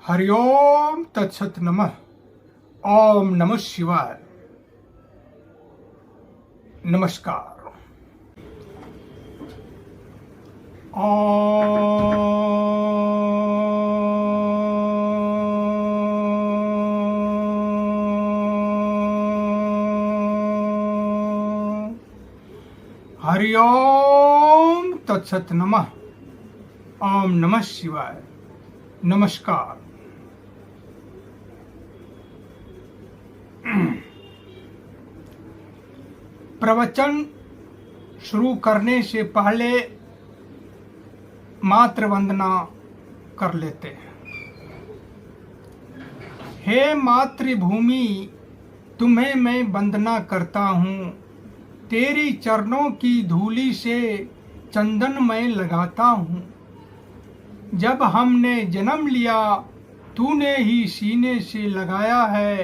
हरिओम तत्सत नमः। ओम नमः शिवाय। नमस्कार। हरिओम तत्सत नमः। ओम नमः शिवाय। नमस्कार। प्रवचन शुरू करने से पहले मातृ वंदना कर लेते हैं। हे मातृभूमि, तुम्हें मैं वंदना करता हूँ। तेरी चरणों की धूली से चंदन मैं लगाता हूँ। जब हमने जन्म लिया तूने ही सीने से लगाया है।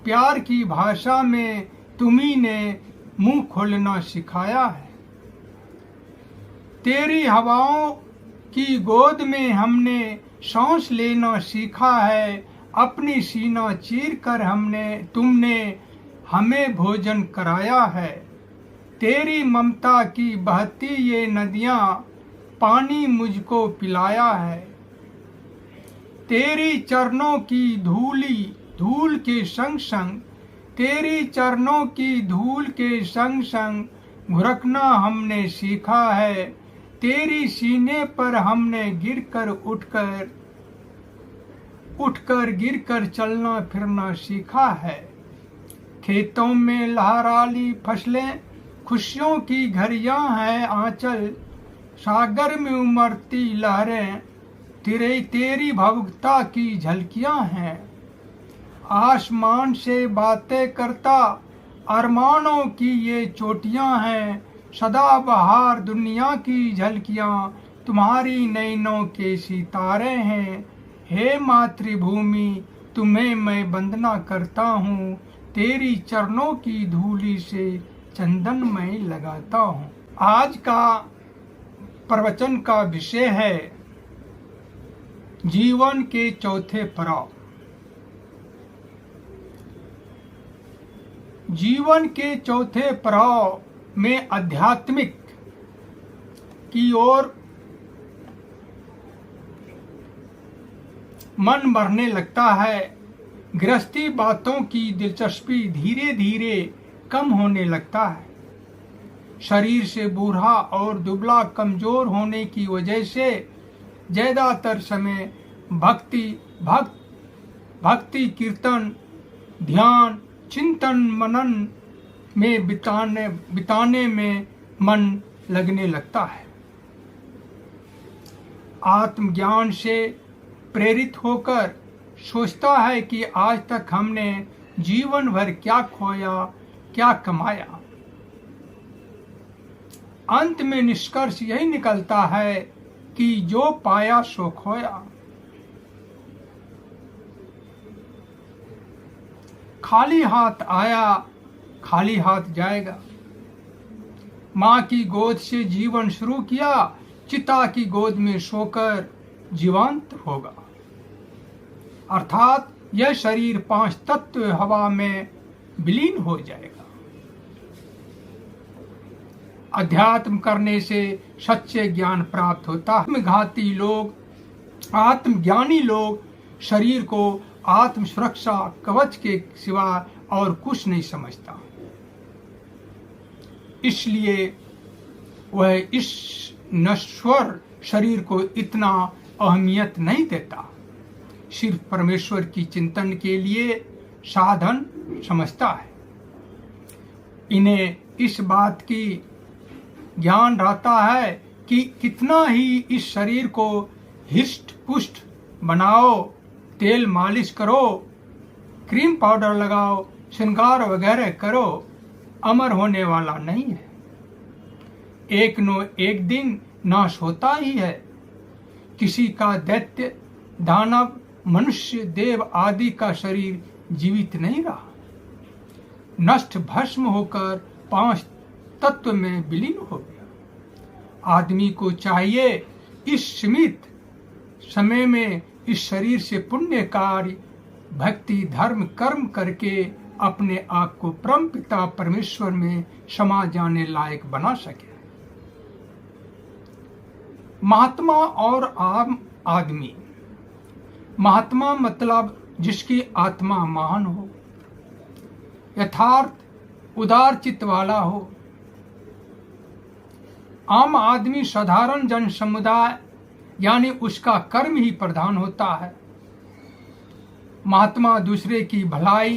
प्यार की भाषा में तुम्ही ने मुंह खोलना सिखाया है। तेरी हवाओं की गोद में हमने सांस लेना सीखा है। अपनी सीना चीर कर तुमने हमें भोजन कराया है। तेरी ममता की बहती ये नदियां पानी मुझको पिलाया है। तेरी चरणों की धूल के संग संग तेरी चरणों की धूल के संग संग घुरकना हमने सीखा है। तेरी सीने पर हमने गिरकर चलना फिरना सीखा है। खेतों में लहराली फसलें खुशियों की घड़ियां हैं आंचल। सागर में उमड़ती लहरें तेरी भावुकता की झलकियां हैं। आसमान से बातें करता अरमानों की ये चोटियां हैं। सदा बहार दुनिया की झलकियां तुम्हारी नैनों के सितारे हैं। हे मातृभूमि, तुम्हें मैं वंदना करता हूँ। तेरी चरणों की धूली से चंदन मैं लगाता हूँ। आज का प्रवचन का विषय है जीवन के चौथे पड़ाव। जीवन के चौथे पड़ाव में आध्यात्मिक की ओर मन बढ़ने लगता है। गृहस्थी बातों की दिलचस्पी धीरे धीरे कम होने लगता है। शरीर से बूढ़ा और दुबला कमजोर होने की वजह से ज्यादातर समय भक्ति कीर्तन ध्यान चिंतन मनन में बिताने में मन लगने लगता है। आत्मज्ञान से प्रेरित होकर सोचता है कि आज तक हमने जीवन भर क्या खोया क्या कमाया। अंत में निष्कर्ष यही निकलता है कि जो पाया सो खोया। खाली हाथ आया खाली हाथ जाएगा। माँ की गोद से जीवन शुरू किया, चिता की गोद में सोकर जीवांत होगा। अर्थात यह शरीर 5 तत्व हवा में विलीन हो जाएगा। अध्यात्म करने से सच्चे ज्ञान प्राप्त होता है। आत्मज्ञानी लोग शरीर को आत्म सुरक्षा कवच के सिवा और कुछ नहीं समझता। इसलिए वह इस नश्वर शरीर को इतना अहमियत नहीं देता। सिर्फ परमेश्वर की चिंतन के लिए साधन समझता है। इन्हें इस बात की ज्ञान रहता है कि कितना ही इस शरीर को हिष्ट पुष्ट बनाओ, तेल मालिश करो, क्रीम पाउडर लगाओ, श्रृंगार वगैरह करो, अमर होने वाला नहीं है। एक न एक दिन नाश होता ही है। किसी का दैत्य दानव मनुष्य देव आदि का शरीर जीवित नहीं रहा, नष्ट भस्म होकर 5 तत्व में विलीन हो गया। आदमी को चाहिए इस सीमित समय में इस शरीर से पुण्य कार्य, भक्ति, धर्म, कर्म करके अपने आप को परम पिता परमेश्वर में समा जाने लायक बना सके। महात्मा और आम आदमी। महात्मा मतलब जिसकी आत्मा महान हो, यथार्थ उदार चित्त वाला हो। आम आदमी साधारण जन समुदाय यानी उसका कर्म ही प्रधान होता है। महात्मा दूसरे की भलाई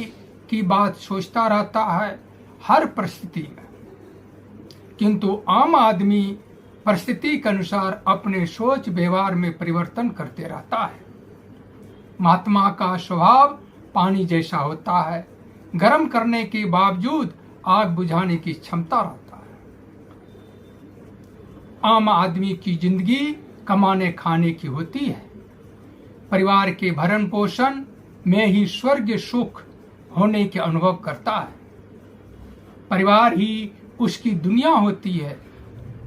की बात सोचता रहता है हर परिस्थिति में, किंतु आम आदमी परिस्थिति के अनुसार अपने सोच व्यवहार में परिवर्तन करते रहता है। महात्मा का स्वभाव पानी जैसा होता है, गर्म करने के बावजूद आग बुझाने की क्षमता रहता है। आम आदमी की जिंदगी कमाने खाने की होती है, परिवार के भरण पोषण में ही स्वर्ग सुख होने के अनुभव करता है। परिवार ही उसकी दुनिया होती है।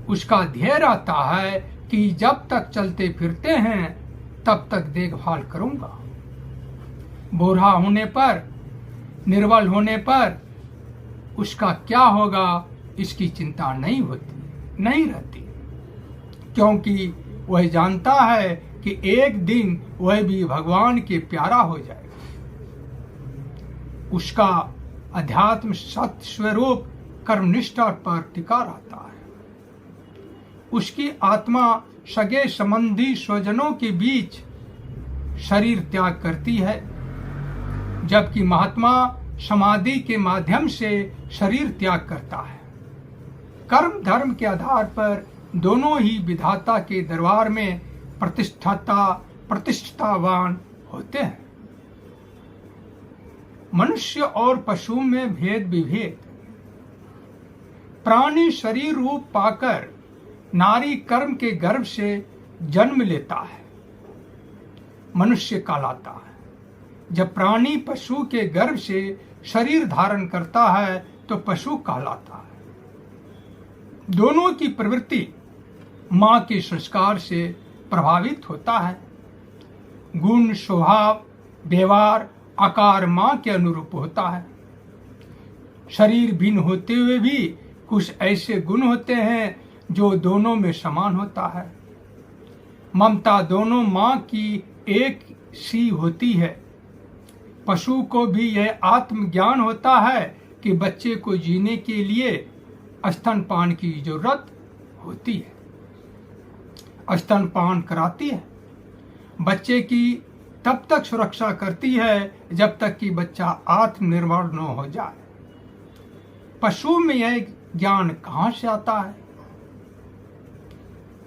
उसका ध्येय रहता है कि जब तक चलते फिरते हैं तब तक देखभाल करूंगा। बूढ़ा होने पर, निर्बल होने पर उसका क्या होगा इसकी चिंता नहीं रहती, क्योंकि वह जानता है कि एक दिन वह भी भगवान के प्यारा हो जाएगा। उसका अध्यात्म सत्य स्वरूप कर्मनिष्ठा पर टिका रहता है। उसकी आत्मा सगे संबंधी स्वजनों के बीच शरीर त्याग करती है, जबकि महात्मा समाधि के माध्यम से शरीर त्याग करता है। कर्म धर्म के आधार पर दोनों ही विधाता के दरबार में प्रतिष्ठावान होते हैं। मनुष्य और पशु में भेद विभेद। प्राणी शरीर रूप पाकर नारी कर्म के गर्भ से जन्म लेता है, मनुष्य कहलाता है। जब प्राणी पशु के गर्भ से शरीर धारण करता है तो पशु कहलाता है। दोनों की प्रवृत्ति मां के संस्कार से प्रभावित होता है। गुण, स्वभाव, व्यवहार, आकार मां के अनुरूप होता है। शरीर भिन्न होते हुए भी कुछ ऐसे गुण होते हैं जो दोनों में समान होता है। ममता दोनों मां की एक सी होती है। पशु को भी यह आत्मज्ञान होता है कि बच्चे को जीने के लिए स्तनपान की जरूरत होती है। स्तनपान कराती है, बच्चे की तब तक सुरक्षा करती है जब तक कि बच्चा आत्मनिर्भर न हो जाए। पशु में यह ज्ञान कहां से आता है?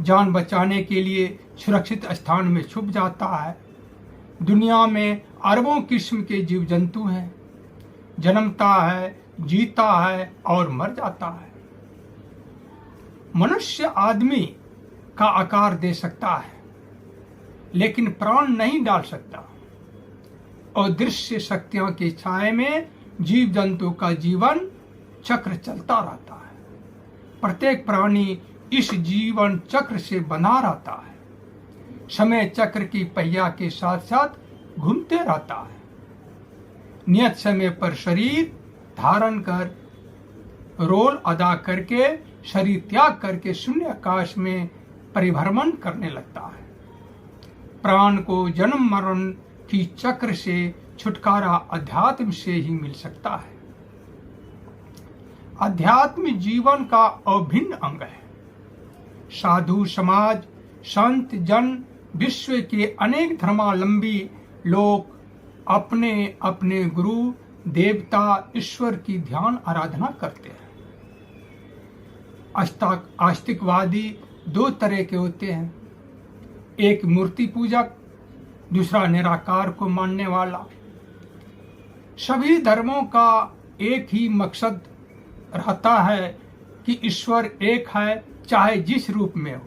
जान बचाने के लिए सुरक्षित स्थान में छुप जाता है। दुनिया में अरबों किस्म के जीव जंतु हैं, जन्मता है, जीता है और मर जाता है। मनुष्य आदमी का आकार दे सकता है लेकिन प्राण नहीं डाल सकता। अदृश्य शक्तियों के छाये में जीव जंतु का जीवन चक्र चलता रहता है। प्रत्येक प्राणी इस जीवन चक्र से बना रहता है। समय चक्र की पहिया के साथ साथ घूमते रहता है। नियत समय पर शरीर धारण कर रोल अदा करके शरीर त्याग करके शून्य आकाश में परिभ्रमण करने लगता है। प्राण को जन्म मरण की चक्र से छुटकारा अध्यात्म से ही मिल सकता है। अध्यात्म जीवन का अभिन्न अंग है। साधु समाज, संत जन, विश्व के अनेक धर्मावलंबी लोग अपने अपने गुरु, देवता, ईश्वर की ध्यान आराधना करते हैं। आस्तिकवादी दो तरह के होते हैं, एक मूर्ति पूजक, दूसरा निराकार को मानने वाला। सभी धर्मों का एक ही मकसद रहता है कि ईश्वर एक है, चाहे जिस रूप में हो।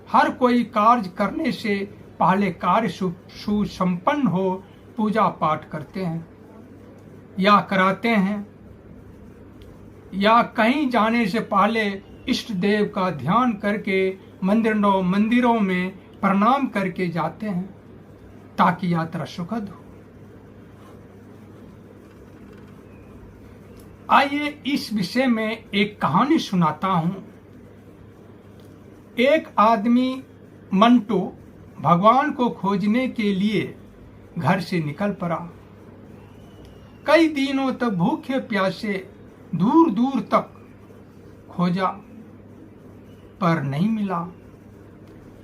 हर कोई कार्य करने से पहले कार्य सुसंपन्न हो पूजा पाठ करते हैं या कराते हैं, या कहीं जाने से पहले इष्ट देव का ध्यान करके मंदिरों में प्रणाम करके जाते हैं। ताकि यात्रा सुखद हो। आइए इस विषय में एक कहानी सुनाता हूं। एक आदमी मंटू भगवान को खोजने के लिए घर से निकल पड़ा। कई दिनों तक भूखे प्यासे दूर दूर तक खोजा पर नहीं मिला।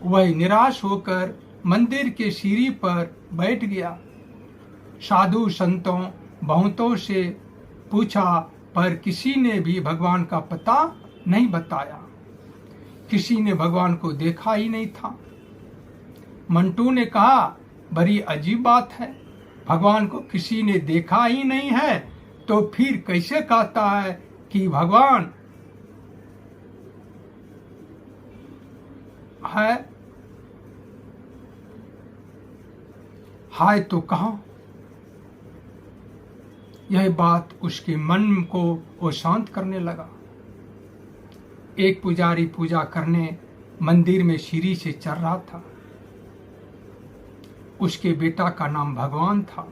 वह निराश होकर मंदिर के सीढ़ी पर बैठ गया। साधु संतों बहुतों से पूछा पर किसी ने भी भगवान का पता नहीं बताया। किसी ने भगवान को देखा ही नहीं था। मंटू ने कहा, बड़ी अजीब बात है, भगवान को किसी ने देखा ही नहीं है तो फिर कैसे कहता है कि भगवान है? हाय तो कहाँ? यह बात उसके मन को वो शांत करने लगा। एक पुजारी पूजा करने मंदिर में सीढ़ी से चढ़ रहा था। उसके बेटा का नाम भगवान था।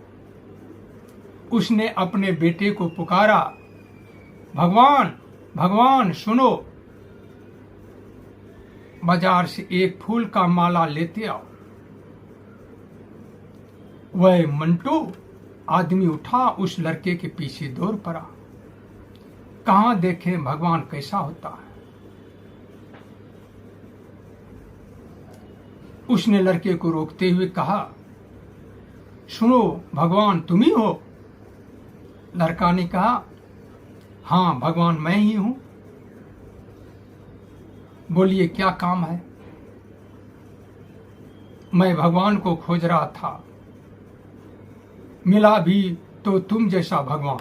उसने अपने बेटे को पुकारा, भगवान भगवान सुनो, बाजार से एक फूल का माला लेते आओ। वह मंटू आदमी उठा, उस लड़के के पीछे दौड़ पड़ा। कहां देखें भगवान कैसा होता है। उसने लड़के को रोकते हुए कहा, सुनो भगवान तुम ही हो? लड़का ने कहा, हाँ भगवान मैं ही हूं। बोलिए क्या काम है? मैं भगवान को खोज रहा था, मिला भी तो तुम जैसा भगवान।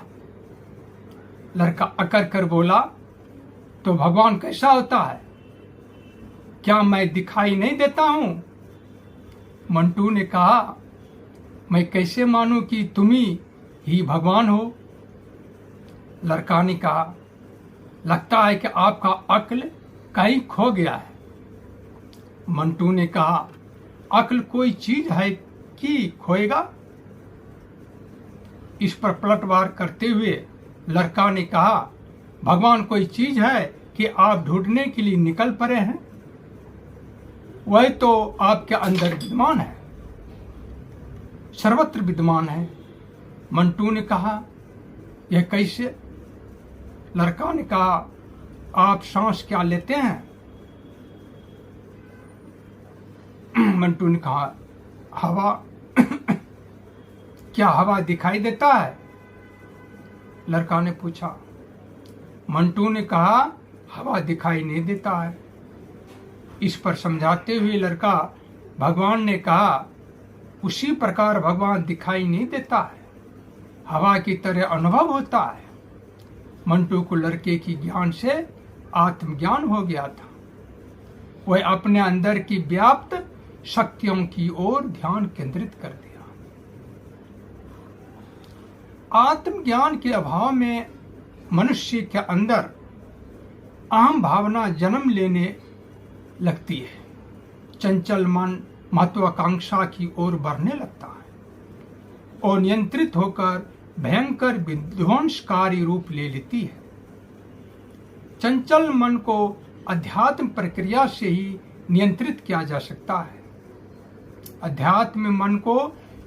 लड़का अकड़ कर बोला, तो भगवान कैसा होता है? क्या मैं दिखाई नहीं देता हूं? मंटू ने कहा, मैं कैसे मानूं कि तुम ही भगवान हो? लड़का ने कहा, लगता है कि आपका अक्ल कहीं खो गया है। मंटू ने कहा, अक्ल कोई चीज है कि खोएगा? इस पर पलटवार करते हुए लड़का ने कहा, भगवान कोई चीज है कि आप ढूंढने के लिए निकल पड़े हैं? वह तो आपके अंदर विद्यमान है, सर्वत्र विद्यमान है। मंटू ने कहा, यह कैसे? लड़का ने कहा, आप सांस क्या लेते हैं? मंटू ने कहा, हवा। क्या हवा दिखाई देता है? लड़का ने पूछा। मंटू ने कहा, हवा दिखाई नहीं देता है। इस पर समझाते हुए लड़का भगवान ने कहा, उसी प्रकार भगवान दिखाई नहीं देता है, हवा की तरह अनुभव होता है। मंटू को लड़के की ज्ञान से आत्मज्ञान हो गया था। वह अपने अंदर की व्याप्त शक्तियों की ओर ध्यान केंद्रित कर दिया। आत्मज्ञान के अभाव में मनुष्य के अंदर अहम भावना जन्म लेने लगती है। चंचल मन महत्वाकांक्षा की ओर बढ़ने लगता है और नियंत्रित होकर भयंकर विध्वंसकारी रूप ले लेती है। चंचल मन को अध्यात्म प्रक्रिया से ही नियंत्रित किया जा सकता है। अध्यात्म मन को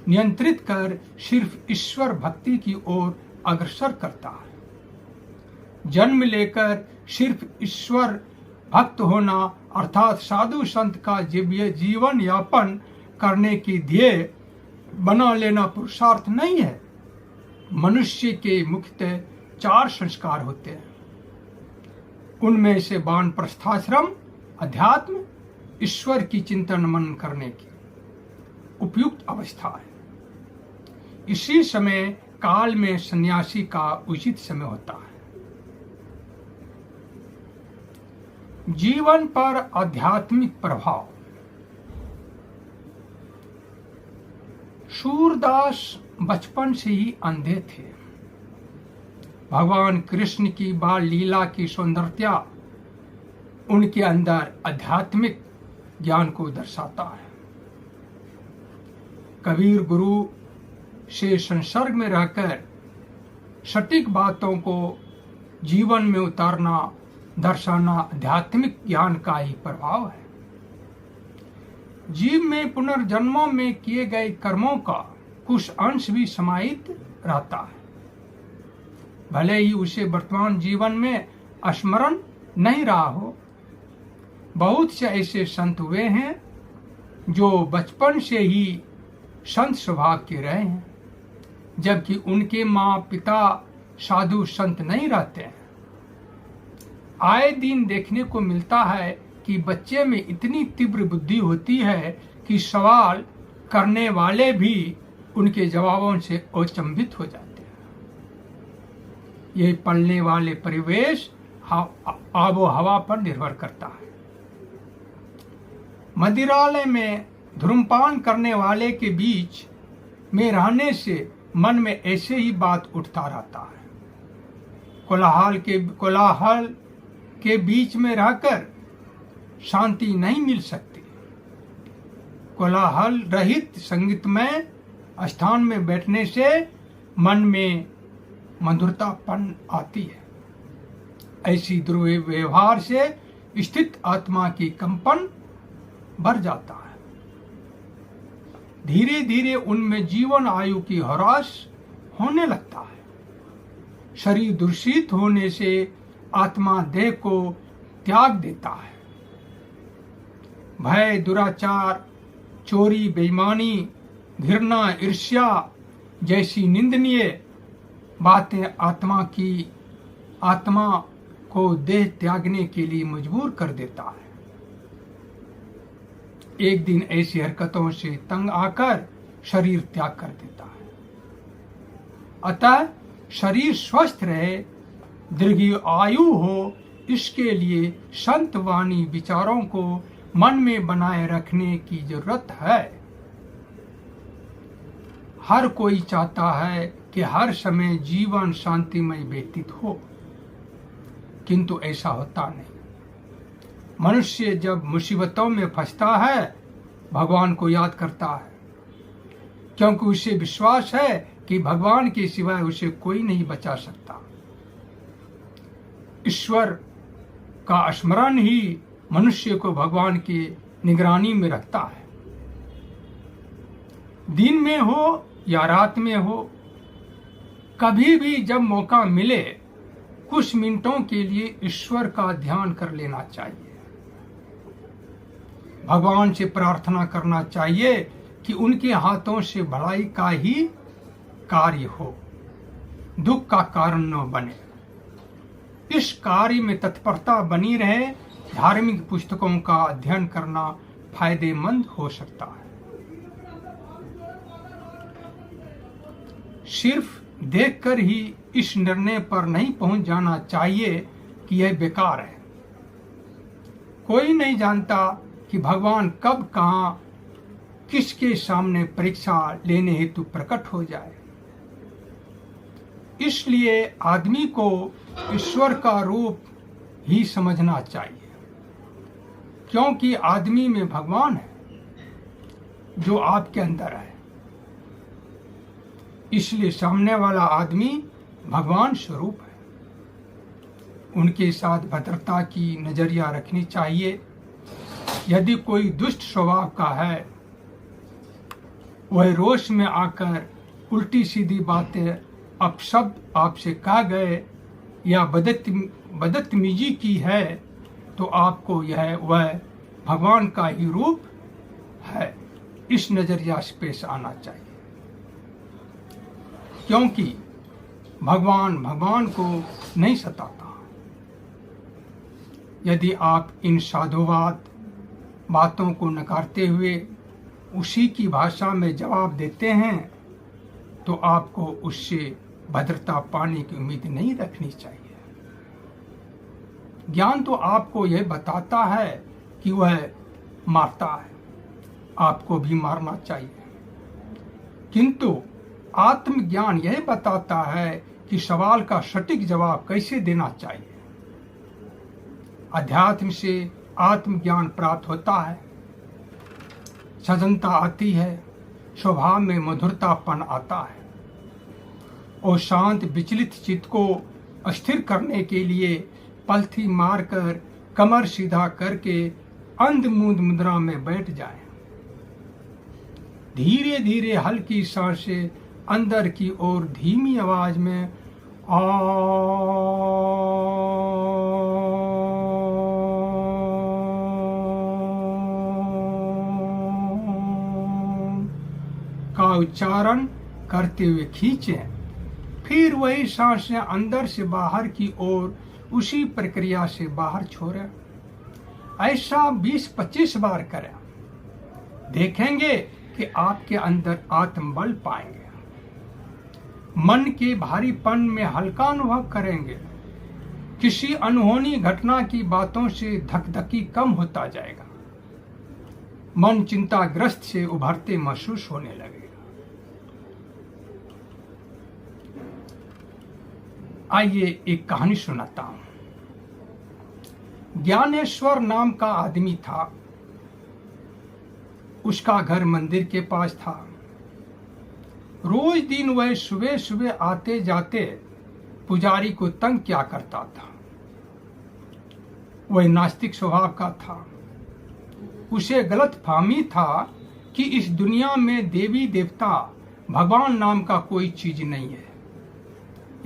नियंत्रित कर सिर्फ ईश्वर भक्ति की ओर अग्रसर करता है। जन्म लेकर सिर्फ ईश्वर भक्त होना अर्थात साधु संत का जीवन यापन करने की ध्येय बना लेना पुरुषार्थ नहीं है। मनुष्य के मुख्यतः 4 संस्कार होते हैं। उनमें से वानप्रस्थाश्रम अध्यात्म ईश्वर की चिंतन मनन करने की उपयुक्त अवस्था है। इसी समय काल में सन्यासी का उचित समय होता है। जीवन पर आध्यात्मिक प्रभाव। सूरदास बचपन से ही अंधे थे। भगवान कृष्ण की बाल लीला की सौंदर्यता उनके अंदर आध्यात्मिक ज्ञान को दर्शाता है। कबीर गुरु से संसर्ग में रहकर सटीक बातों को जीवन में उतारना, दर्शाना आध्यात्मिक ज्ञान का ही प्रभाव है। जीव में पुनर्जन्मों में किए गए कर्मों का कुछ अंश भी समाहित रहता है, भले ही उसे वर्तमान जीवन में स्मरण नहीं रहा हो। बहुत से ऐसे संत हुए हैं जो बचपन से ही संत स्वभाव के रहे हैं, जबकि उनके माँ पिता साधु संत नहीं रहते हैं। आए दिन देखने को मिलता है कि बच्चे में इतनी तीव्र बुद्धि होती है कि सवाल करने वाले भी उनके जवाबों से अचंभित हो जाते हैं। ये पलने वाले परिवेश आबो हवा पर निर्भर करता है। मदिरालय में धूम्रपान करने वाले के बीच में रहने से मन में ऐसे ही बात उठता रहता है। कोलाहल के बीच में रहकर शांति नहीं मिल सकती। कोलाहल रहित संगीतमय स्थान में बैठने से मन में मधुरतापन आती है। ऐसी दुर्व्यवहार से स्थित आत्मा की कंपन बढ़ जाता है। धीरे धीरे उनमें जीवन आयु की ह्रास होने लगता है। शरीर दूषित होने से आत्मा देह को त्याग देता है। भय, दुराचार, चोरी, बेईमानी, घृणा, ईर्ष्या जैसी निंदनीय बातें आत्मा को देह त्यागने के लिए मजबूर कर देता है। एक दिन ऐसी हरकतों से तंग आकर शरीर त्याग कर देता है। अतः शरीर स्वस्थ रहे, दीर्घ आयु हो, इसके लिए संत वाणी विचारों को मन में बनाए रखने की जरूरत है। हर कोई चाहता है कि हर समय जीवन शांतिमय व्यतीत हो, किंतु ऐसा होता नहीं। मनुष्य जब मुसीबतों में फंसता है, भगवान को याद करता है, क्योंकि उसे विश्वास है कि भगवान के सिवाय उसे कोई नहीं बचा सकता। ईश्वर का स्मरण ही मनुष्य को भगवान की निगरानी में रखता है। दिन में हो या रात में हो, कभी भी जब मौका मिले कुछ मिनटों के लिए ईश्वर का ध्यान कर लेना चाहिए। भगवान से प्रार्थना करना चाहिए कि उनके हाथों से भलाई का ही कार्य हो, दुख का कारण न बने। इस कार्य में तत्परता बनी रहे। धार्मिक पुस्तकों का अध्ययन करना फायदेमंद हो सकता है। सिर्फ देखकर ही इस निर्णय पर नहीं पहुंच जाना चाहिए कि यह बेकार है। कोई नहीं जानता कि भगवान कब, कहां, किसके सामने परीक्षा लेने हेतु प्रकट हो जाए। इसलिए आदमी को ईश्वर का रूप ही समझना चाहिए, क्योंकि आदमी में भगवान है जो आपके अंदर है। इसलिए सामने वाला आदमी भगवान स्वरूप है। उनके साथ भद्रता की नजरिया रखनी चाहिए। यदि कोई दुष्ट स्वभाव का है, वह रोष में आकर उल्टी सीधी बातें अपशब्द आपसे कह गए या बदतमीजी की है, तो आपको यह वह भगवान का ही रूप है, इस नजरिया से पेश आना चाहिए। क्योंकि भगवान को नहीं सताता। यदि आप इन साधुवाद बातों को नकारते हुए उसी की भाषा में जवाब देते हैं, तो आपको उससे भद्रता पाने की उम्मीद नहीं रखनी चाहिए। ज्ञान तो आपको यह बताता है कि वह मारता है, आपको भी मारना चाहिए, किंतु आत्मज्ञान यह बताता है कि सवाल का सटीक जवाब कैसे देना चाहिए। अध्यात्म से आत्मज्ञान प्राप्त होता है, सजनता आती है, स्वभाव में मधुरतापन आता है और शांत विचलित चित्त को स्थिर करने के लिए पलथी मारकर कमर सीधा करके अंधमुंद मुद्रा में बैठ जाए। धीरे धीरे हल्की सांसें अंदर की ओर धीमी आवाज में का उच्चारण करते हुए खींचें। फिर वही सांसें अंदर से बाहर की ओर उसी प्रक्रिया से बाहर छोड़ें। ऐसा 20-25 बार करें। देखेंगे कि आपके अंदर आत्मबल पाएंगे। मन के भारीपन में हल्का अनुभव करेंगे। किसी अनहोनी घटना की बातों से धकधकी कम होता जाएगा। मन चिंताग्रस्त से उभरते महसूस होने लगेगा। आइए एक कहानी सुनाता हूं। ज्ञानेश्वर नाम का आदमी था। उसका घर मंदिर के पास था। रोज दिन वह सुबह सुबह आते जाते पुजारी को तंग किया करता था। वह नास्तिक स्वभाव का था। उसे गलतफहमी था कि इस दुनिया में देवी देवता भगवान नाम का कोई चीज नहीं है।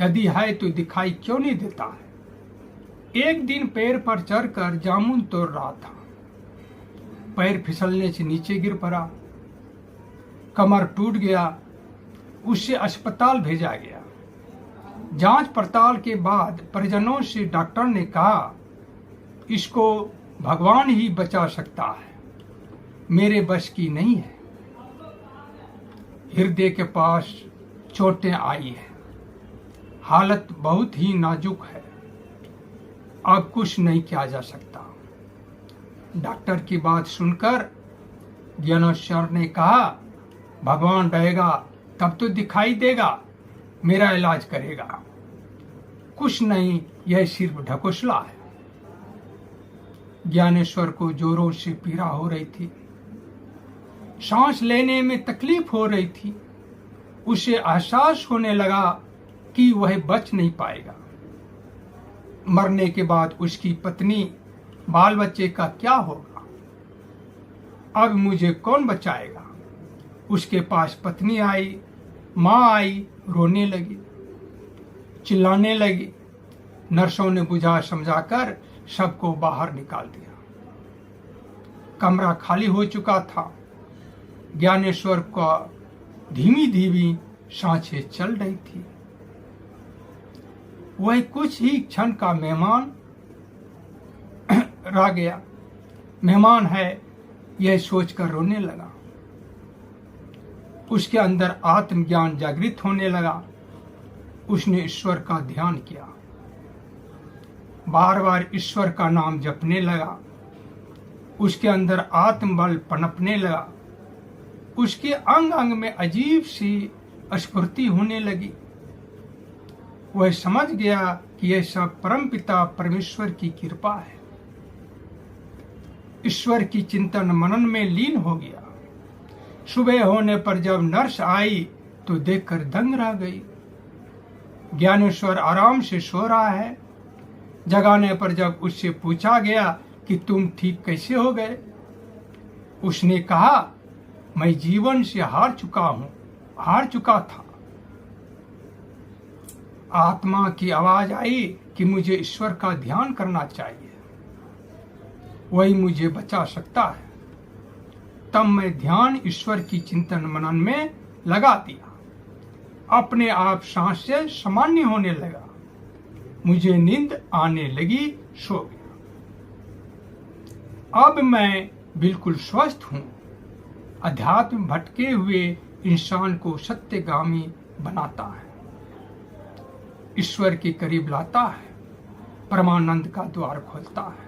यदि है तो दिखाई क्यों नहीं देता है। एक दिन पैर पर चढ़कर जामुन तोड़ रहा था। पैर फिसलने से नीचे गिर पड़ा। कमर टूट गया। उसे अस्पताल भेजा गया। जांच पड़ताल के बाद परिजनों से डॉक्टर ने कहा, इसको भगवान ही बचा सकता है, मेरे बस की नहीं है। हृदय के पास चोटें आई है। हालत बहुत ही नाजुक है। अब कुछ नहीं किया जा सकता। डॉक्टर की बात सुनकर ज्ञानेश्वर ने कहा, भगवान रहेगा तब तो दिखाई देगा, मेरा इलाज करेगा। कुछ नहीं, यह सिर्फ ढकोसला है। ज्ञानेश्वर को जोरों से पीड़ा हो रही थी। सांस लेने में तकलीफ हो रही थी। उसे एहसास होने लगा कि वह बच नहीं पाएगा। मरने के बाद उसकी पत्नी बाल बच्चे का क्या होगा। अब मुझे कौन बचाएगा। उसके पास पत्नी आई, माँ आई, रोने लगी, चिल्लाने लगी। नर्सों ने बुझा समझाकर सबको बाहर निकाल दिया। कमरा खाली हो चुका था। ज्ञानेश्वर का धीमी धीमी सांसें चल रही थी। वह कुछ ही क्षण का मेहमान रह गया। मेहमान है यह सोचकर रोने लगा। उसके अंदर आत्मज्ञान जागृत होने लगा। उसने ईश्वर का ध्यान किया। बार बार ईश्वर का नाम जपने लगा। उसके अंदर आत्मबल पनपने लगा। उसके अंग अंग में अजीब सी स्फूर्ति होने लगी। वह समझ गया कि यह सब परमपिता परमेश्वर की कृपा है। ईश्वर की चिंतन मनन में लीन हो गया। सुबह होने पर जब नर्स आई तो देखकर दंग रह गई। ज्ञानेश्वर आराम से सो रहा है। जगाने पर जब उससे पूछा गया कि तुम ठीक कैसे हो गए, उसने कहा, मैं जीवन से हार चुका था। आत्मा की आवाज आई कि मुझे ईश्वर का ध्यान करना चाहिए, वही मुझे बचा सकता है। तब मैं ध्यान ईश्वर की चिंतन मनन में लगा दिया। अपने आप सांस से सामान्य होने लगा। मुझे नींद आने लगी, सो गया। अब मैं बिल्कुल स्वस्थ हूं। अध्यात्म भटके हुए इंसान को सत्यगामी बनाता है, ईश्वर के करीब लाता है, परमानंद का द्वार खोलता है।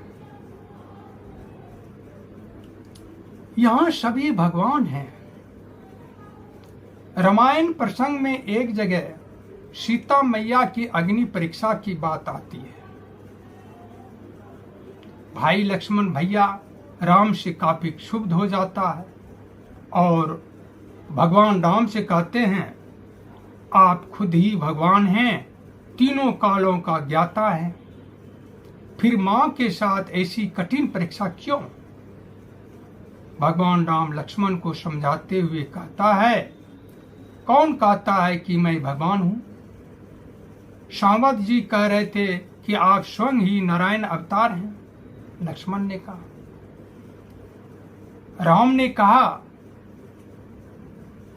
यहां सभी भगवान हैं। रामायण प्रसंग में एक जगह सीता मैया की अग्नि परीक्षा की बात आती है। भाई लक्ष्मण भैया राम से काफी क्षुब्ध हो जाता है और भगवान राम से कहते हैं, आप खुद ही भगवान हैं, तीनों कालों का ज्ञाता है, फिर मां के साथ ऐसी कठिन परीक्षा क्यों? भगवान राम लक्ष्मण को समझाते हुए कहता है, कौन कहता है कि मैं भगवान हूं? सांवत जी कह रहे थे कि आप स्वयं ही नारायण अवतार हैं। लक्ष्मण ने कहा। राम ने कहा,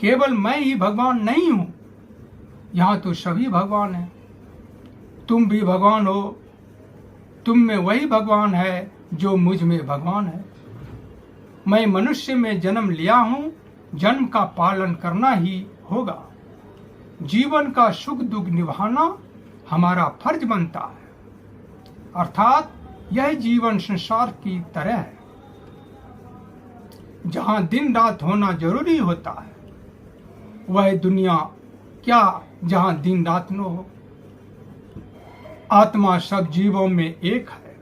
केवल मैं ही भगवान नहीं हूं, यहां तो सभी भगवान हैं। तुम भी भगवान हो, तुम में वही भगवान है जो मुझ में भगवान है। मैं मनुष्य में जन्म लिया हूं, जन्म का पालन करना ही होगा। जीवन का सुख दुख निभाना हमारा फर्ज बनता है। अर्थात यह जीवन संसार की तरह है, जहां दिन रात होना जरूरी होता है। वह दुनिया क्या जहां दिन रात न हो। आत्मा सब जीवों में एक है।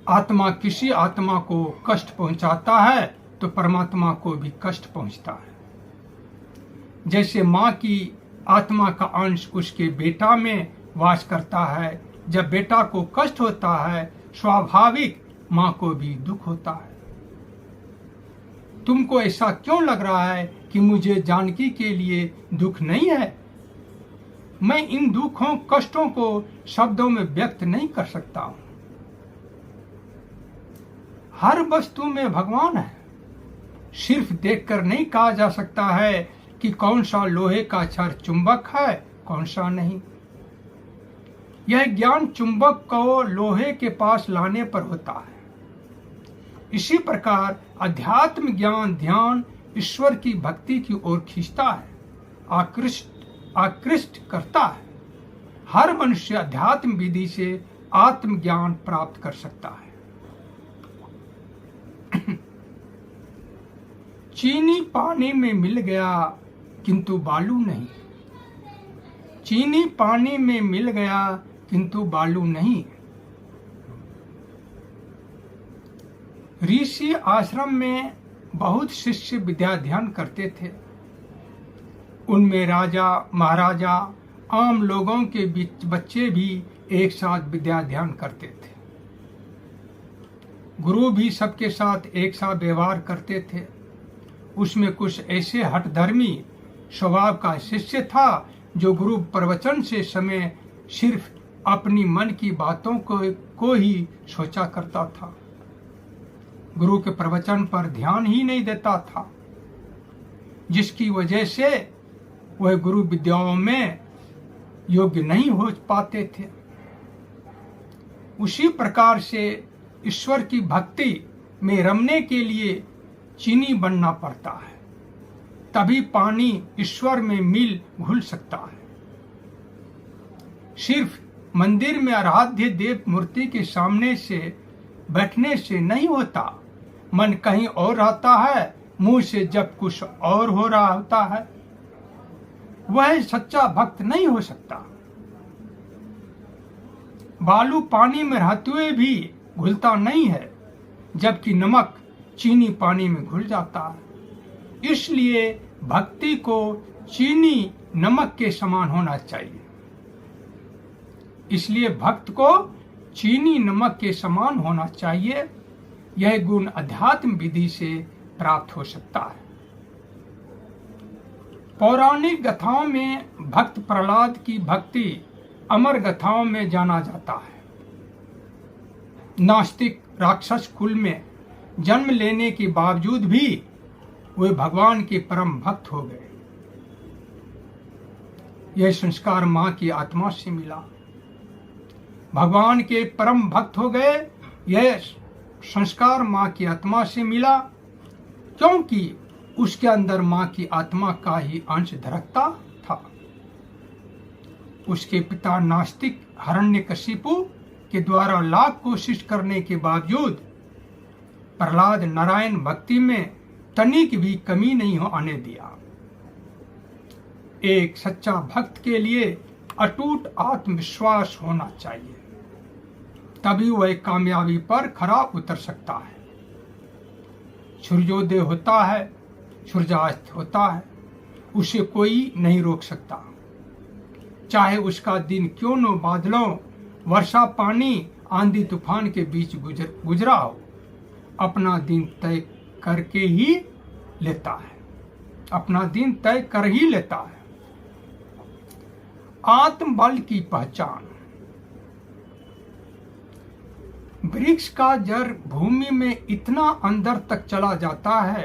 आत्मा किसी आत्मा को कष्ट पहुंचाता है तो परमात्मा को भी कष्ट पहुंचता है। जैसे मां की आत्मा का अंश उसके बेटा में वास करता है, जब बेटा को कष्ट होता है स्वाभाविक मां को भी दुख होता है। तुमको ऐसा क्यों लग रहा है कि मुझे जानकी के लिए दुख नहीं है? मैं इन दुखों कष्टों को शब्दों में व्यक्त नहीं कर सकता हूं। हर वस्तु में भगवान है। सिर्फ देखकर नहीं कहा जा सकता है कि कौन सा लोहे का छड़ चुंबक है, कौन सा नहीं। यह ज्ञान चुंबक को लोहे के पास लाने पर होता है। इसी प्रकार अध्यात्म ज्ञान ध्यान ईश्वर की भक्ति की ओर खींचता है, आकृष्ट करता है। हर मनुष्य अध्यात्म विधि से आत्मज्ञान प्राप्त कर सकता है। चीनी पानी में मिल गया किंतु बालू नहीं। चीनी पानी में मिल गया किंतु बालू नहीं। ऋषि आश्रम में बहुत शिष्य विद्या ध्यान करते थे। उनमें राजा महाराजा आम लोगों के बीच बच्चे भी एक साथ विद्या ध्यान करते थे। गुरु भी सबके साथ एक साथ व्यवहार करते थे। उसमें कुछ ऐसे हठधर्मी स्वभाव का शिष्य था जो गुरु प्रवचन से समय सिर्फ अपनी मन की बातों को ही सोचा करता था। गुरु के प्रवचन पर ध्यान ही नहीं देता था, जिसकी वजह से वह गुरु विद्याओं में योग्य नहीं हो पाते थे। उसी प्रकार से ईश्वर की भक्ति में रमने के लिए चीनी बनना पड़ता है, तभी पानी ईश्वर में मिल घुल सकता है। सिर्फ मंदिर में आराध्य देव मूर्ति के सामने से बैठने से नहीं होता। मन कहीं और रहता है, मुंह से जब कुछ और हो रहा होता है। वह सच्चा भक्त नहीं हो सकता। बालू पानी में रहते हुए भी घुलता नहीं है, जबकि नमक चीनी पानी में घुल जाता है। इसलिए भक्ति को चीनी नमक के समान होना चाहिए। इसलिए भक्त को चीनी नमक के समान होना चाहिए। यह गुण अध्यात्म विधि से प्राप्त हो सकता है। पौराणिक गाथाओं में भक्त प्रहलाद की भक्ति अमर गाथाओं में जाना जाता है। नास्तिक राक्षस कुल में जन्म लेने के बावजूद भी वे भगवान के परम भक्त हो गए। यह संस्कार मां की आत्मा से मिला। भगवान के परम भक्त हो गए। यह संस्कार मां की आत्मा से मिला, क्योंकि उसके अंदर मां की आत्मा का ही अंश धड़कता था। उसके पिता नास्तिक हिरण्यकशिपु के द्वारा लाख कोशिश करने के बावजूद प्रहलाद नारायण भक्ति में तनिक भी कमी नहीं आने दिया। एक सच्चा भक्त के लिए अटूट आत्मविश्वास होना चाहिए, तभी वह कामयाबी पर खरा उतर सकता है। सूर्योदय होता है, सूर्यास्त होता है, उसे कोई नहीं रोक सकता। चाहे उसका दिन क्यों न बादलों, वर्षा, पानी, आंधी तूफान के बीच गुजरा हो, अपना दिन तय करके ही लेता है, अपना दिन तय कर ही लेता है। आत्मबल की पहचान। वृक्ष का जड़ भूमि में इतना अंदर तक चला जाता है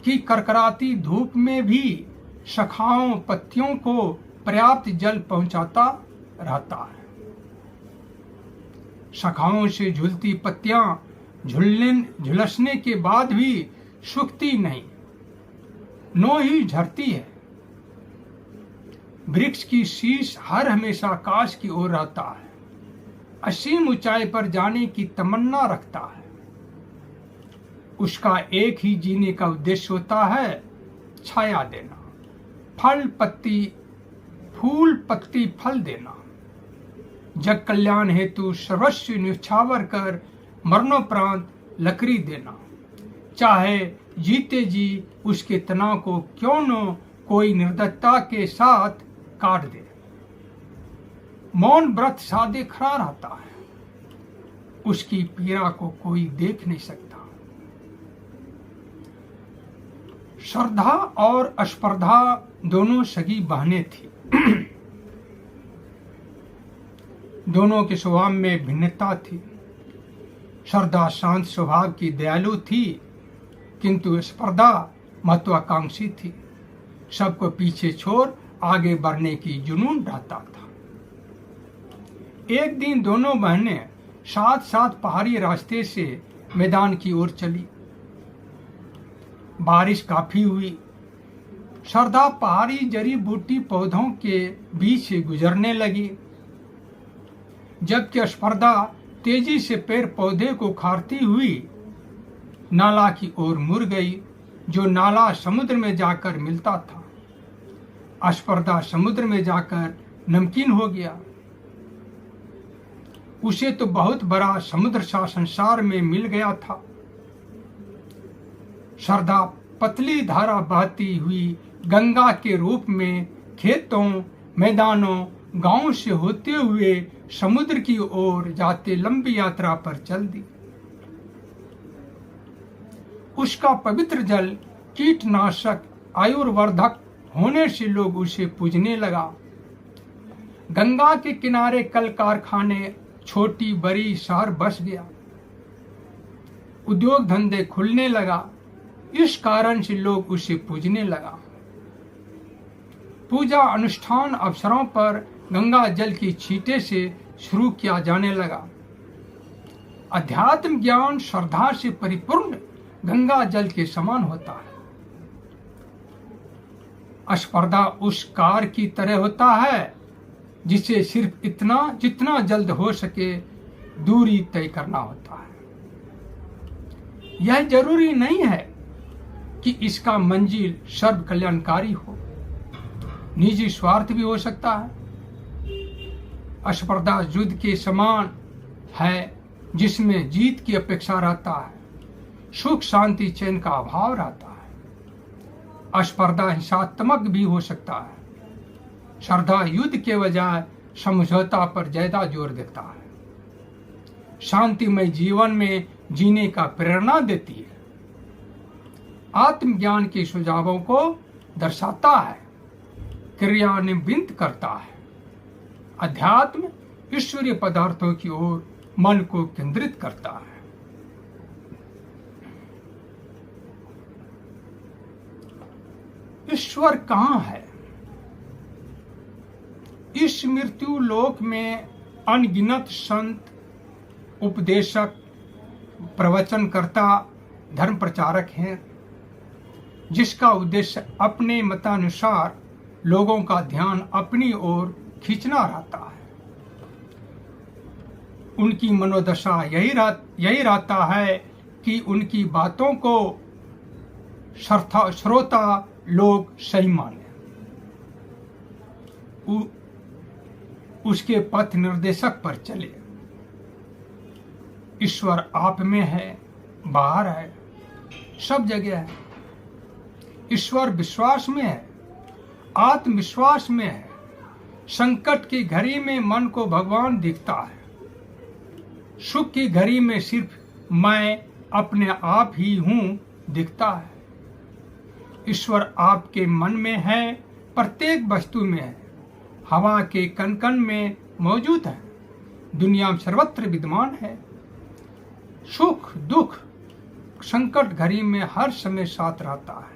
कि करकराती धूप में भी शाखाओं, पत्तियों को पर्याप्त जल पहुंचाता रहता है। शाखाओं से झूलती पत्तियां झुलसने के बाद भी सूखती नहीं, नो ही झरती है। वृक्ष की शीश हर हमेशा आकाश की ओर रहता है, असीम ऊंचाई पर जाने की तमन्ना रखता है। उसका एक ही जीने का उद्देश्य होता है, छाया देना, फूल पत्ती फल देना, जग कल्याण हेतु सर्वस्व न्यौछावर कर मरणोपरांत लकड़ी देना। चाहे जीते जी उसके तनाव को क्यों न कोई निर्दयता के साथ काट दे। मौन व्रत सादे खड़ा रहता है, उसकी पीड़ा को कोई देख नहीं सकता। श्रद्धा और स्पर्धा दोनों सगी बहनें थी। दोनों के स्वभाव में भिन्नता थी। श्रद्धा शांत स्वभाव की दयालु थी, किंतु स्पर्धा महत्वाकांक्षी थी। सबको पीछे छोड़ आगे बढ़ने की जुनून रहता था। एक दिन दोनों बहनें साथ साथ पहाड़ी रास्ते से मैदान की ओर चली। बारिश काफी हुई। श्रद्धा पहाड़ी जड़ी बूटी पौधों के बीच से गुजरने लगी, जबकि स्पर्धा तेजी से पेड़ पौधे को खारती हुई नाला की ओर मुड़ गई, जो नाला समुद्र में जाकर मिलता था। स्पर्धा समुद्र में जाकर नमकीन हो गया। उसे तो बहुत बड़ा समुद्र सा संसार में मिल गया था। श्रद्धा पतली धारा बहती हुई गंगा के रूप में खेतों, मैदानों, गांव से होते हुए समुद्र की ओर जाते लंबी यात्रा पर चल दी। उसका पवित्र जल कीटनाशक, आयुर्वर्धक होने से लोग उसे पूजने लगा। गंगा के किनारे कल कारखाने, छोटी बड़ी शहर बस गया। उद्योग धंधे खुलने लगा। इस कारण से लोग उसे पूजने लगा। पूजा अनुष्ठान अवसरों पर गंगा जल की छींटे से शुरू किया जाने लगा। अध्यात्म ज्ञान श्रद्धा से परिपूर्ण गंगा जल के समान होता है। स्पर्धा उस कार की तरह होता है जिसे सिर्फ इतना जितना जल्द हो सके दूरी तय करना होता है। यह जरूरी नहीं है कि इसका मंजिल सर्व कल्याणकारी हो, निजी स्वार्थ भी हो सकता है। स्पर्धा युद्ध के समान है, जिसमें जीत की अपेक्षा रहता है, सुख शांति चैन का अभाव रहता है। स्पर्धा हिंसात्मक भी हो सकता है। श्रद्धा युद्ध के बजाय समझौता पर ज्यादा जोर देता है, शांतिमय जीवन में जीने का प्रेरणा देती है, आत्मज्ञान के सुझावों को दर्शाता है, क्रियान्वित करता है। अध्यात्म ईश्वरीय पदार्थों की ओर मन को केंद्रित करता है। ईश्वर कहाँ है? इस मृत्यु लोक में अनगिनत संत, उपदेशक, प्रवचनकर्ता, धर्म प्रचारक हैं, जिसका उद्देश्य अपने मतानुसार लोगों का ध्यान अपनी ओर खींचना रहता है। उनकी मनोदशा यही रहता है कि उनकी बातों को श्रोता लोग सही माने, उसके पथ निर्देशक पर चले। ईश्वर आप में है, बाहर है, सब जगह है। ईश्वर विश्वास में है, आत्मविश्वास में है। संकट की घड़ी में मन को भगवान दिखता है, सुख की घड़ी में सिर्फ मैं अपने आप ही हूं दिखता है। ईश्वर आपके मन में है, प्रत्येक वस्तु में है, हवा के कण कण में मौजूद है, दुनिया में सर्वत्र विद्यमान है। सुख दुख संकट घड़ी में हर समय साथ रहता है।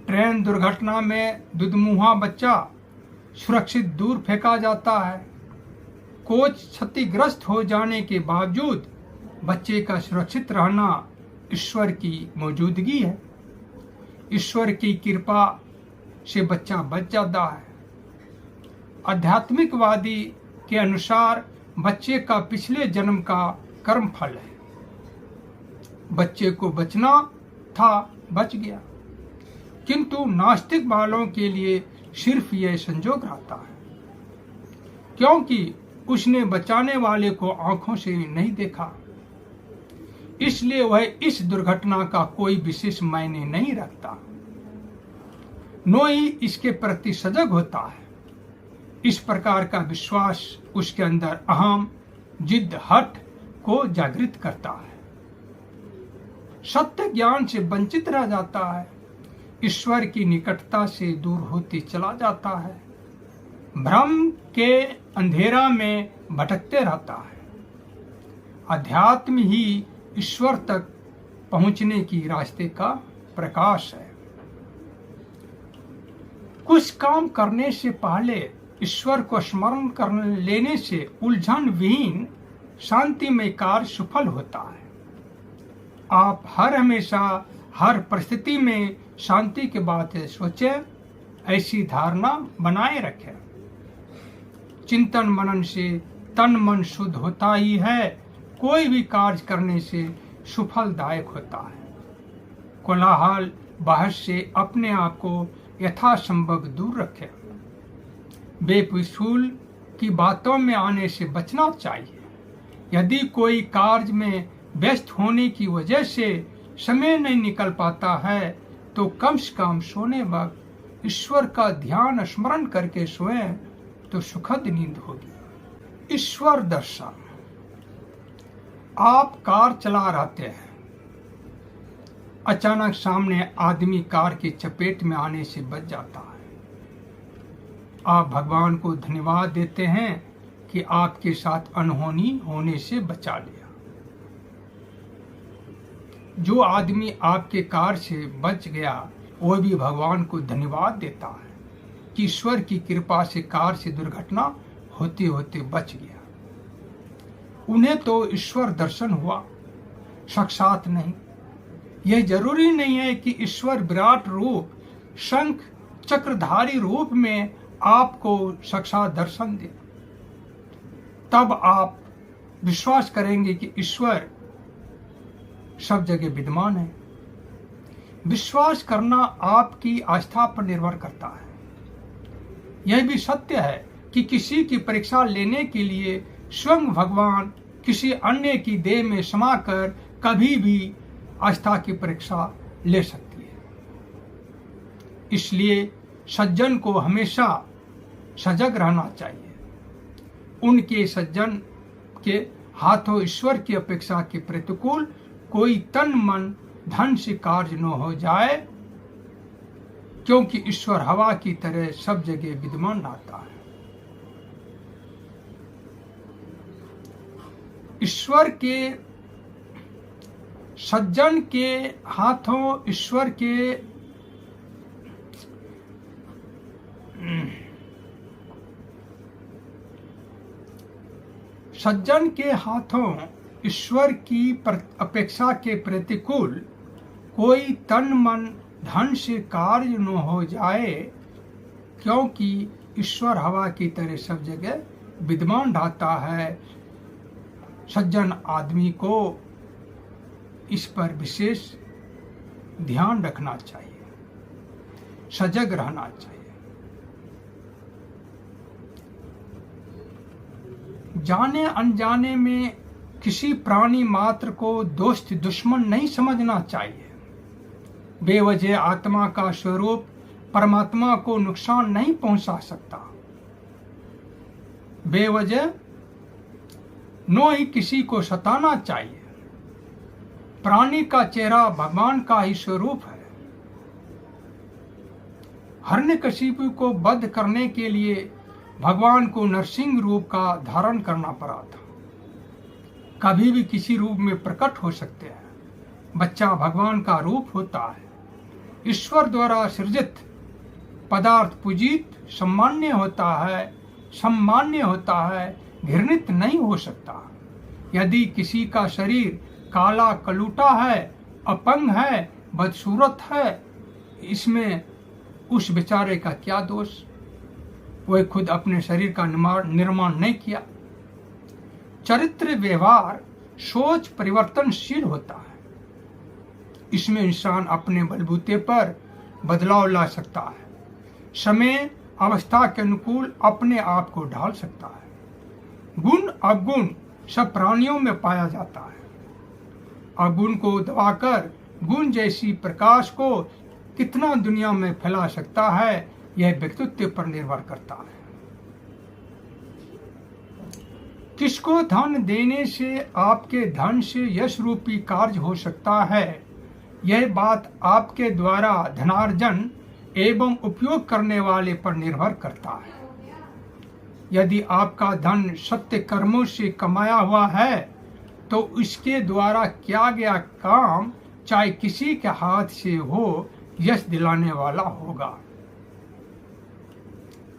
ट्रेन दुर्घटना में दुधमुहा बच्चा सुरक्षित दूर फेंका जाता है। कोच क्षतिग्रस्त हो जाने के बावजूद बच्चे का सुरक्षित रहना ईश्वर की मौजूदगी है। ईश्वर की कृपा से बच्चा बच जाता है। आध्यात्मिकवादी के अनुसार बच्चे का पिछले जन्म का कर्म फल है। बच्चे को बचना था, बच गया, किंतु नास्तिक वालों के लिए सिर्फ यह संजोग रहता है, क्योंकि उसने बचाने वाले को आंखों से नहीं देखा, इसलिए वह इस दुर्घटना का कोई विशेष मायने नहीं रखता, न ही इसके प्रति सजग होता है। इस प्रकार का विश्वास उसके अंदर अहम, जिद, हठ को जागृत करता है, सत्य ज्ञान से वंचित रह जाता है, ईश्वर की निकटता से दूर होते चला जाता है, भ्रम के अंधेरा में भटकते रहता है। अध्यात्म ही ईश्वर तक पहुंचने की रास्ते का प्रकाश है। कुछ काम करने से पहले ईश्वर को स्मरण कर लेने से उलझन विहीन शांतिमय कार्य सफल होता है। आप हर हमेशा हर परिस्थिति में शांति की बात सोचें, ऐसी धारणा बनाए रखें। चिंतन मनन से तन मन शुद्ध होता ही है, कोई भी कार्य करने से सुफलदायक होता है। कोलाहल बहस से अपने आप को यथासंभव दूर रखें। बेफिजूल की बातों में आने से बचना चाहिए। यदि कोई कार्य में व्यस्त होने की वजह से समय नहीं निकल पाता है तो कम से कम सोने वक्त ईश्वर का ध्यान स्मरण करके सोएं तो सुखद नींद होगी। ईश्वर दर्शन। आप कार चला रहते हैं, अचानक सामने आदमी कार की चपेट में आने से बच जाता है। आप भगवान को धन्यवाद देते हैं कि आपके साथ अनहोनी होने से बचा लिया। जो आदमी आपके कार से बच गया वो भी भगवान को धन्यवाद देता है कि ईश्वर की कृपा से कार से दुर्घटना होते होते बच गया। उन्हें तो ईश्वर दर्शन हुआ, साक्षात नहीं। यह जरूरी नहीं है कि ईश्वर विराट रूप शंख चक्रधारी रूप में आपको साक्षात दर्शन दे, तब आप विश्वास करेंगे कि ईश्वर सब जगह विद्यमान है। विश्वास करना आपकी आस्था पर निर्भर करता है। यह भी सत्य है कि किसी की परीक्षा लेने के लिए स्वयं भगवान किसी अन्य की देह में समाकर कभी भी आस्था की परीक्षा ले सकती है। इसलिए सज्जन को हमेशा सजग रहना चाहिए। उनके सज्जन के हाथों ईश्वर की अपेक्षा के प्रतिकूल कोई तन मन धन से कार्य न हो जाए, क्योंकि ईश्वर हवा की तरह सब जगह विद्यमान रहता है। ईश्वर के सज्जन के हाथों ईश्वर के सज्जन के हाथों ईश्वर की अपेक्षा के प्रतिकूल कोई तन मन धन से कार्य न हो जाए, क्योंकि ईश्वर हवा की तरह सब जगह विद्यमान रहता है। सज्जन आदमी को इस पर विशेष ध्यान रखना चाहिए, सजग रहना चाहिए। जाने अनजाने में किसी प्राणी मात्र को दोस्त दुश्मन नहीं समझना चाहिए। बेवजह आत्मा का स्वरूप परमात्मा को नुकसान नहीं पहुंचा सकता। बेवजह नो ही किसी को सताना चाहिए। प्राणी का चेहरा भगवान का ही स्वरूप है। हिरण्यकशिपु को वध करने के लिए भगवान को नरसिंह रूप का धारण करना पड़ा था। कभी भी किसी रूप में प्रकट हो सकते हैं। बच्चा भगवान का रूप होता है। ईश्वर द्वारा सृजित पदार्थ पूजित सम्मान्य होता है, घृणित नहीं हो सकता। यदि किसी का शरीर काला कलूटा है, अपंग है, बदसूरत है, इसमें उस बेचारे का क्या दोष? वह खुद अपने शरीर का निर्माण नहीं किया। चरित्र, व्यवहार, सोच परिवर्तनशील होता है। इसमें इंसान अपने बलबूते पर बदलाव ला सकता है। समय अवस्था के अनुकूल अपने आप को ढाल सकता है। गुण अवगुण सब प्राणियों में पाया जाता है। अवगुण को दबाकर गुण जैसी प्रकाश को कितना दुनिया में फैला सकता है, यह व्यक्तित्व पर निर्भर करता है। किसको धन देने से आपके धन से यश रूपी कार्य हो सकता है, यह बात आपके द्वारा धनार्जन एवं उपयोग करने वाले पर निर्भर करता है। यदि आपका धन सत्य कर्मों से कमाया हुआ है तो इसके द्वारा किया गया काम चाहे किसी के हाथ से हो, यश दिलाने वाला होगा।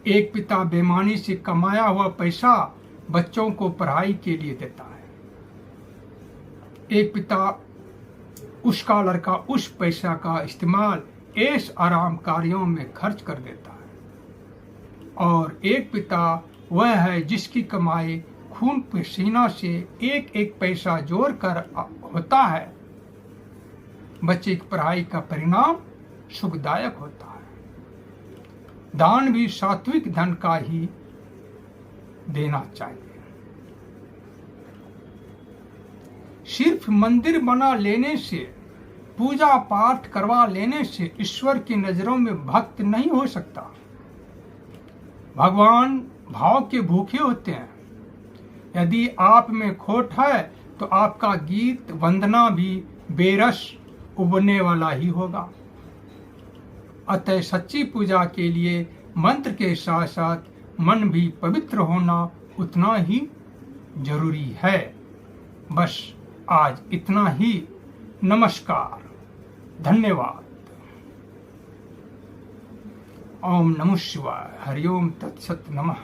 एक पिता बेईमानी से कमाया हुआ पैसा बच्चों को पढ़ाई के लिए देता है। एक पिता उसका लड़का उस पैसा का इस्तेमाल ऐश आराम कार्यों में खर्च कर देता है। और एक पिता वह है जिसकी कमाई खून पसीना से एक एक पैसा जोड़ कर होता है। बच्चे की पढ़ाई का परिणाम सुखदायक होता है। दान भी सात्विक धन का ही देना चाहिए। सिर्फ मंदिर बना लेने से, पूजा पाठ करवा लेने से ईश्वर की नजरों में भक्त नहीं हो सकता। भगवान भाव के भूखे होते हैं। यदि आप में खोट है तो आपका गीत वंदना भी बेरस उबने वाला ही होगा। अतः सच्ची पूजा के लिए मंत्र के साथ साथ मन भी पवित्र होना उतना ही जरूरी है। बस आज इतना ही। नमस्कार, धन्यवाद। ओम नमः शिवाय। हरिओम तत्सत नमः।